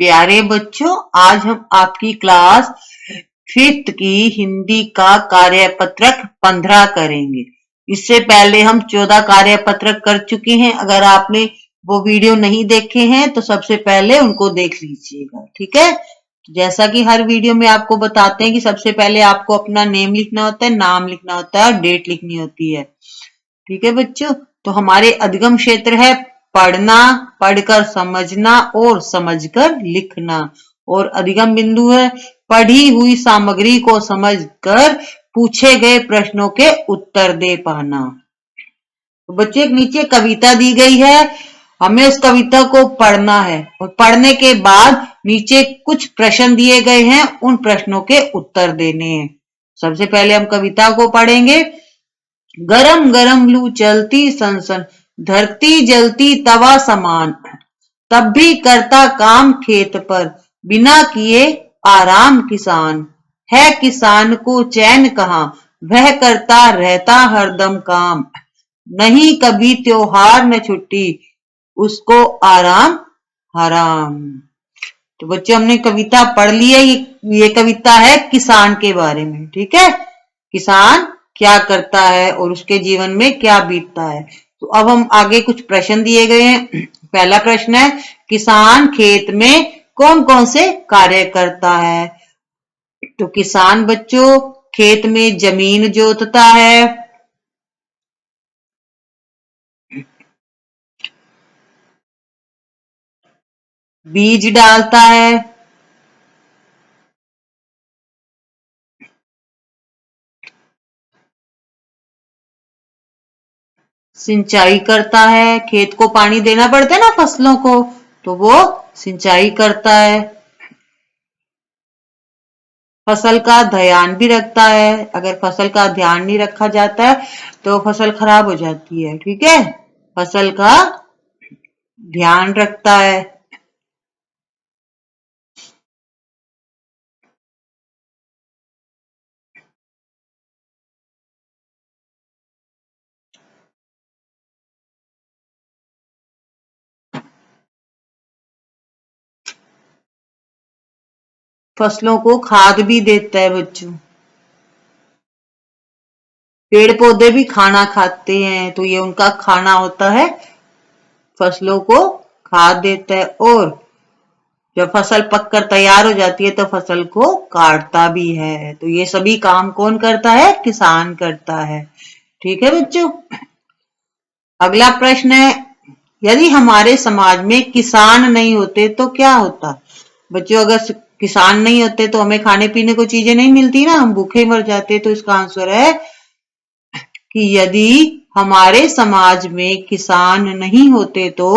प्यारे बच्चों, आज हम आपकी क्लास 5th की हिंदी का कार्यपत्रक 15 करेंगे। इससे पहले हम 14 कार्यपत्रक कर चुके हैं। अगर आपने वो वीडियो नहीं देखे हैं तो सबसे पहले उनको देख लीजिएगा, ठीक है। जैसा कि हर वीडियो में आपको बताते हैं कि सबसे पहले आपको अपना नेम लिखना होता है, नाम लिखना होता है और डेट लिखनी होती है, ठीक है बच्चों। तो हमारे अधिगम क्षेत्र है पढ़ना, पढ़कर समझना और समझकर लिखना। और अधिगम बिंदु है पढ़ी हुई सामग्री को समझकर पूछे गए प्रश्नों के उत्तर दे पाना। तो बच्चों एक नीचे कविता दी गई है, हमें उस कविता को पढ़ना है और पढ़ने के बाद नीचे कुछ प्रश्न दिए गए हैं, उन प्रश्नों के उत्तर देने हैं। सबसे पहले हम कविता को पढ़ेंगे। गरम गरम लू चलती सनसन, धरती जलती तवा समान, तब भी करता काम खेत पर, बिना किए आराम किसान। है किसान को चैन कहाँ, वह करता रहता हरदम काम। नहीं कभी त्योहार न छुट्टी, उसको आराम हराम। तो बच्चों हमने कविता पढ़ ली है। ये कविता है किसान के बारे में, ठीक है। किसान क्या करता है और उसके जीवन में क्या बीतता है। तो अब हम आगे कुछ प्रश्न दिए गए हैं। पहला प्रश्न है किसान खेत में कौन कौन से कार्य करता है। तो किसान बच्चों खेत में जमीन जोतता है, बीज डालता है, सिंचाई करता है। खेत को पानी देना पड़ता है ना फसलों को, तो वो सिंचाई करता है। फसल का ध्यान भी रखता है। अगर फसल का ध्यान नहीं रखा जाता है तो फसल खराब हो जाती है, ठीक है। फसल का ध्यान रखता है। फसलों को खाद भी देता है बच्चों। पेड़ पौधे भी खाना खाते हैं, तो ये उनका खाना होता है। फसलों को खाद देता है और जब फसल पककर तैयार हो जाती है तो फसल को काटता भी है। तो ये सभी काम कौन करता है, किसान करता है, ठीक है बच्चों। अगला प्रश्न है यदि हमारे समाज में किसान नहीं होते तो क्या होता। बच्चों अगर किसान नहीं होते तो हमें खाने पीने को चीजें नहीं मिलती ना, हम भूखे मर जाते। तो इसका आंसर है कि यदि हमारे समाज में किसान नहीं होते तो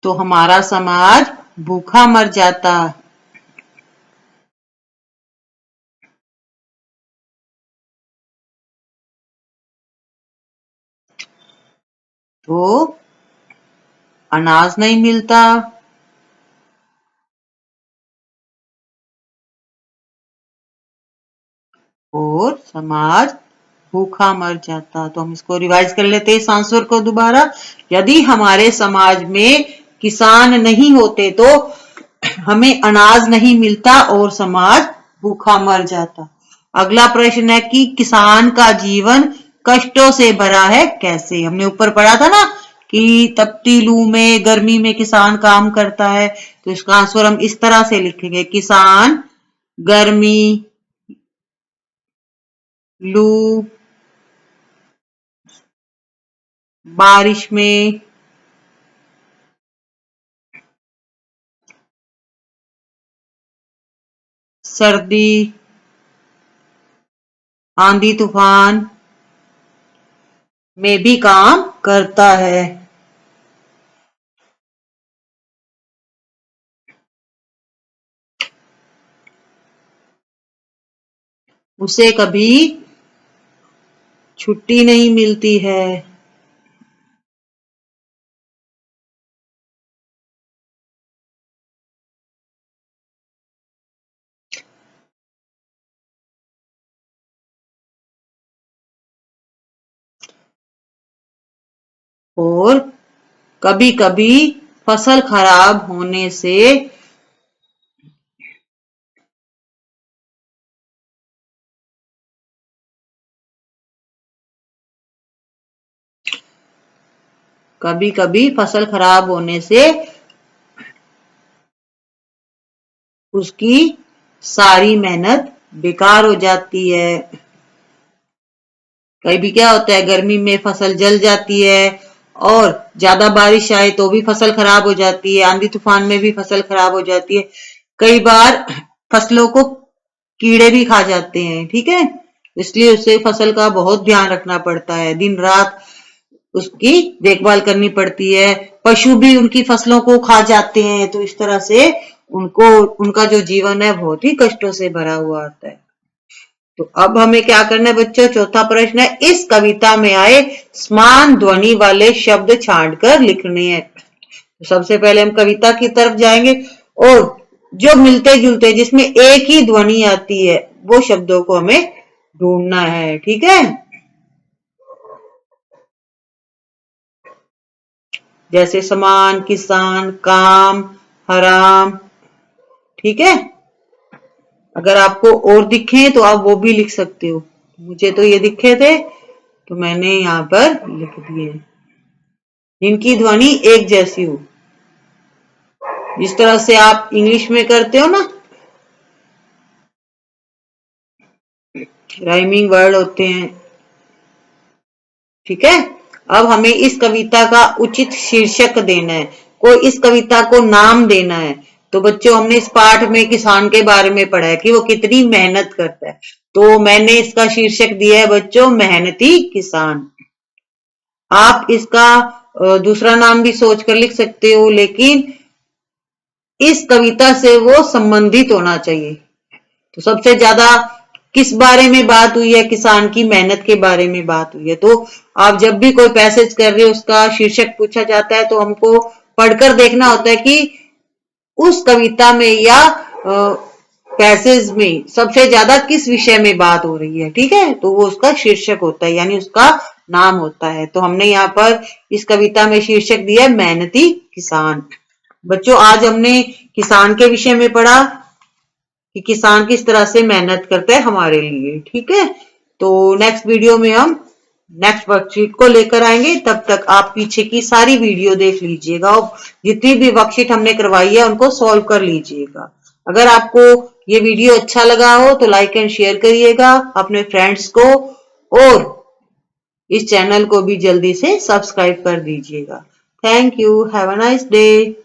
हमारा समाज भूखा मर जाता। तो अनाज नहीं मिलता और समाज भूखा मर जाता। तो हम इसको रिवाइज कर लेते हैं इस आंसर को दोबारा। यदि हमारे समाज में किसान नहीं होते तो हमें अनाज नहीं मिलता और समाज भूखा मर जाता। अगला प्रश्न है कि किसान का जीवन कष्टों से भरा है कैसे। हमने ऊपर पढ़ा था ना कि तपती लू में गर्मी में किसान काम करता है। तो इसका आंसर हम इस तरह से लिखेंगे, किसान गर्मी, लू, बारिश में, सर्दी, आंधी तूफान में भी काम करता है। उसे कभी छुट्टी नहीं मिलती है। और कभी कभी फसल खराब होने से उसकी सारी मेहनत बेकार हो जाती है। कभी क्या होता है, गर्मी में फसल जल जाती है और ज्यादा बारिश आए तो भी फसल खराब हो जाती है, आंधी तूफान में भी फसल खराब हो जाती है। कई बार फसलों को कीड़े भी खा जाते हैं, ठीक है। इसलिए उसे फसल का बहुत ध्यान रखना पड़ता है, दिन रात उसकी देखभाल करनी पड़ती है। पशु भी उनकी फसलों को खा जाते हैं, तो इस तरह से उनका जो जीवन है बहुत ही कष्टों से भरा हुआ आता है। तो अब हमें क्या करना है बच्चों, चौथा प्रश्न है, इस कविता में आए समान ध्वनि वाले शब्द छांटकर लिखने हैं। तो सबसे पहले हम कविता की तरफ जाएंगे और जो मिलते जुलते जिसमें एक ही ध्वनि आती है वो शब्दों को हमें ढूंढना है, ठीक है। जैसे समान, किसान, काम, हराम, ठीक है। अगर आपको और दिखे तो आप वो भी लिख सकते हो। मुझे तो ये दिखे थे तो मैंने यहाँ पर लिख दिए। इनकी ध्वनि एक जैसी हो, जिस तरह से आप इंग्लिश में करते हो ना, राइमिंग वर्ड होते हैं, ठीक है। अब हमें इस कविता का उचित शीर्षक देना है, कोई इस कविता को नाम देना है। तो बच्चों हमने इस पाठ में किसान के बारे में पढ़ा है कि वो कितनी मेहनत करता है, तो मैंने इसका शीर्षक दिया है बच्चों मेहनती किसान। आप इसका दूसरा नाम भी सोचकर लिख सकते हो, लेकिन इस कविता से वो संबंधित होना चाहिए। तो सबसे ज्यादा किस बारे में बात हुई है, किसान की मेहनत के बारे में बात हुई है। तो आप जब भी कोई पैसेज कर रहे हो उसका शीर्षक पूछा जाता है तो हमको पढ़कर देखना होता है कि उस कविता में या पैसेज में सबसे ज्यादा किस विषय में बात हो रही है, ठीक है। तो वो उसका शीर्षक होता है, यानी उसका नाम होता है। तो हमने यहाँ पर इस कविता में शीर्षक दिया है मेहनती किसान। बच्चों आज हमने किसान के विषय में पढ़ा कि किसान किस तरह से मेहनत करता है हमारे लिए, ठीक है। तो नेक्स्ट वीडियो में हम नेक्स्ट वर्कशीट को लेकर आएंगे। तब तक आप पीछे की सारी वीडियो देख लीजिएगा और जितनी भी वर्कशीट हमने करवाई है उनको सॉल्व कर लीजिएगा। अगर आपको ये वीडियो अच्छा लगा हो तो लाइक एंड शेयर करिएगा अपने फ्रेंड्स को, और इस चैनल को भी जल्दी से सब्सक्राइब कर दीजिएगा। Thank you, have a nice day.